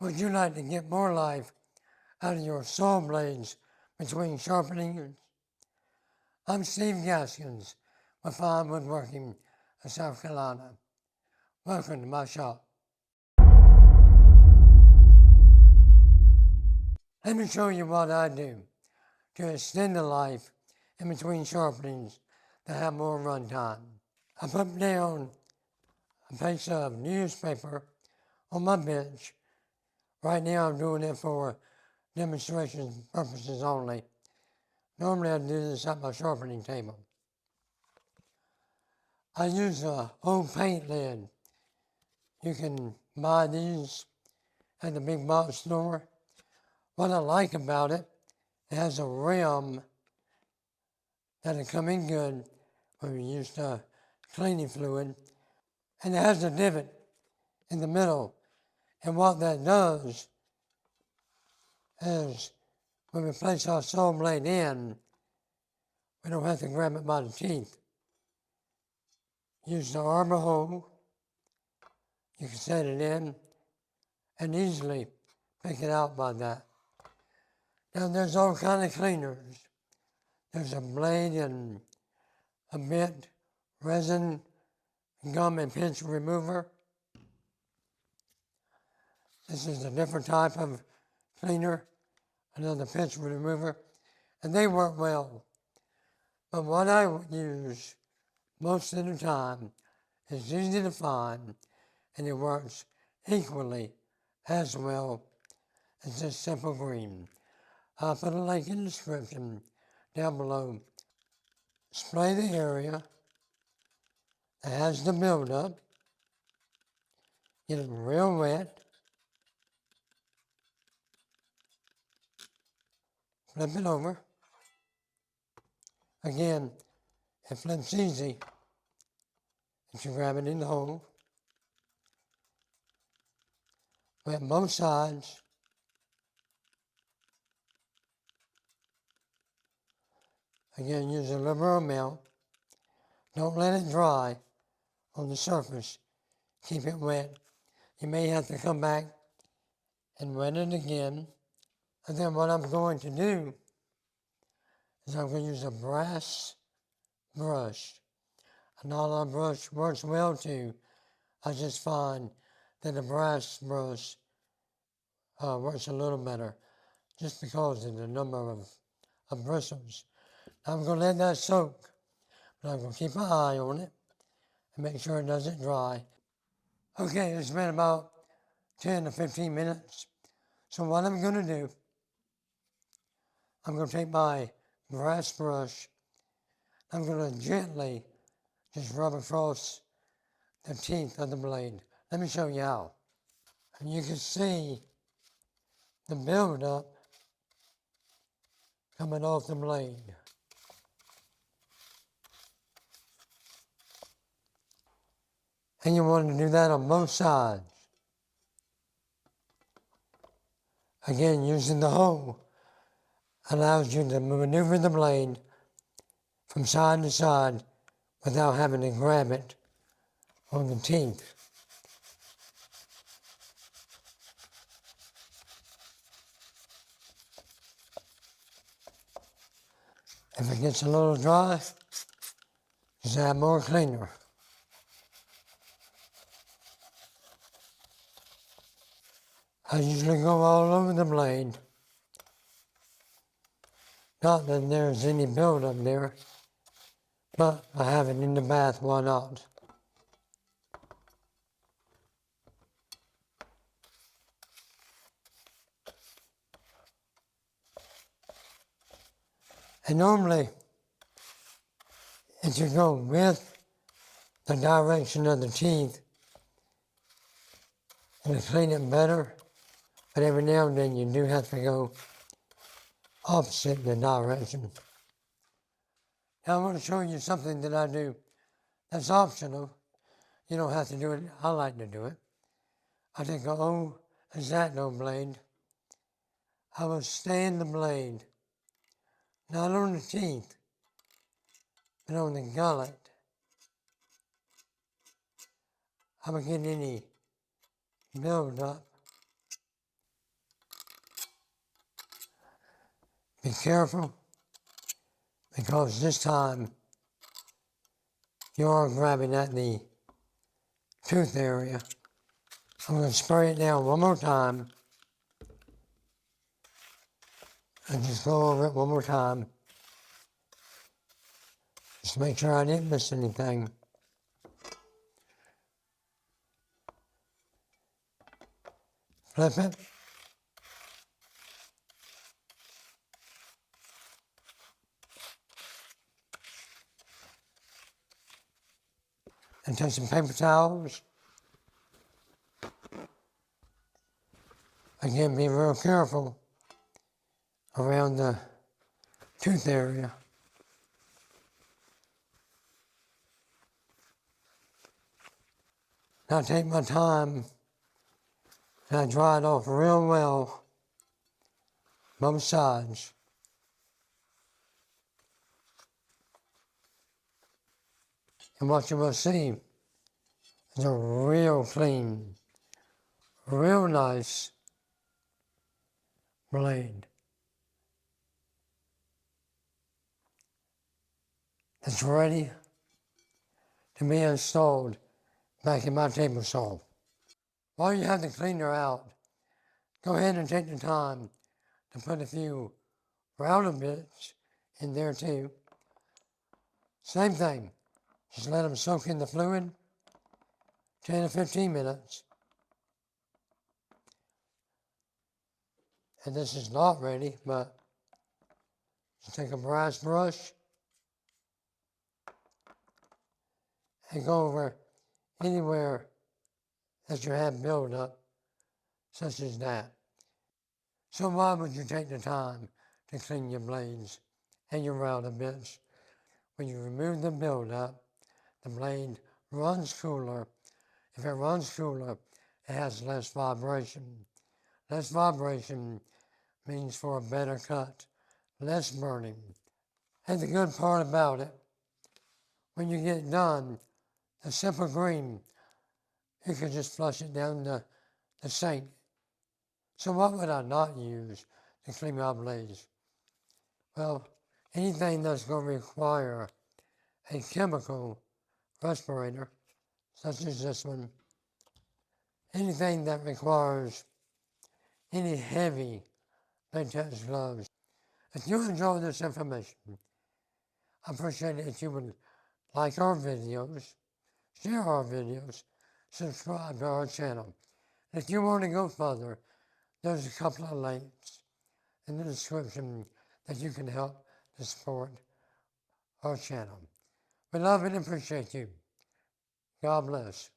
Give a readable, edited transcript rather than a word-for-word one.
Would you like to get more life out of your saw blades between sharpening? I'm Steve Gaskins with Fine Woodworking of South Carolina. Welcome to my shop. Let me show you what I do to extend the life in between sharpenings to have more run time. I put down a piece of newspaper on my bench. Right now I'm doing it for demonstration purposes only. Normally I do this at my sharpening table. I use an old paint lid. You can buy these at the big box store. What I like about it, it has a rim that'll come in good when we use the cleaning fluid, and it has a divot in the middle. And what that does is when we place our saw blade in, we don't have to grab it by the teeth. Use the arbor hole, you can set it in and easily pick it out by that. Now there's all kind of cleaners. There's a blade and a bit, resin, gum and pinch remover. This is a different type of cleaner, another pinch remover, and they work well. But what I would use most of the time is easy to find, and it works equally as well as this simple green. I'll put a link in the description down below. Spray the area that has the buildup, get it real wet, flip it over. Again, it flips easy if you grab it in the hole. Wet both sides. Again, use a liberal amount. Don't let it dry on the surface. Keep it wet. You may have to come back and wet it again. And then what I'm going to do is I'm going to use a brass brush. A nylon brush works well too. I just find that a brass brush works a little better just because of the number of bristles. I'm going to let that soak, but I'm going to keep an eye on it and make sure it doesn't dry. Okay, it's been about 10 to 15 minutes. So what I'm going to do, I'm going to take my brass brush, I'm going to gently just rub across the teeth of the blade. Let me show you how. And you can see the buildup coming off the blade. And you want to do that on both sides. Again, using the hole allows you to maneuver the blade from side to side without having to grab it on the teeth. If it gets a little dry, just add more cleaner. I usually go all over the blade. Not that there's any buildup there, but I have it in the bath, why not? And normally, if you go with the direction of the teeth, it'll clean it better, but every now and then you do have to go opposite the direction. Now I want to show you something that I do that's optional. You don't have to do it, I like to do it. I take an old X-Acto blade. I will stand the blade, not on the teeth, but on the gullet. I will get any buildup Be careful, because this time you are grabbing at the tooth area. I'm going to spray it down one more time and just go over it one more time. Just make sure I didn't miss anything. Flip it. And take some paper towels. Again, be real careful around the tooth area. Now I take my time and I dry it off real well, both sides. And what you will see is a real clean, real nice blade that's ready to be installed back in my table saw. While you have the cleaner out, go ahead and take the time to put a few router bits in there too. Same thing, just let them soak in the fluid 10 to 15 minutes. And this is not ready, but just take a brass brush and go over anywhere that you have buildup, such as that. So why would you take the time to clean your blades and your router bits? When you remove the buildup, the blade runs cooler. If it runs cooler, it has less vibration. Less vibration means for a better cut, less burning. And the good part about it, when you get done, the simple green, you can just flush it down the sink. So what would I not use to clean my blades? Well, anything that's going to require a chemical respirator, such as this one, anything that requires any heavy latex gloves. If you enjoy this information, I appreciate it if you would like our videos, share our videos, subscribe to our channel. If you want to go further, there's a couple of links in the description that you can help to support our channel. We love and appreciate you. God bless.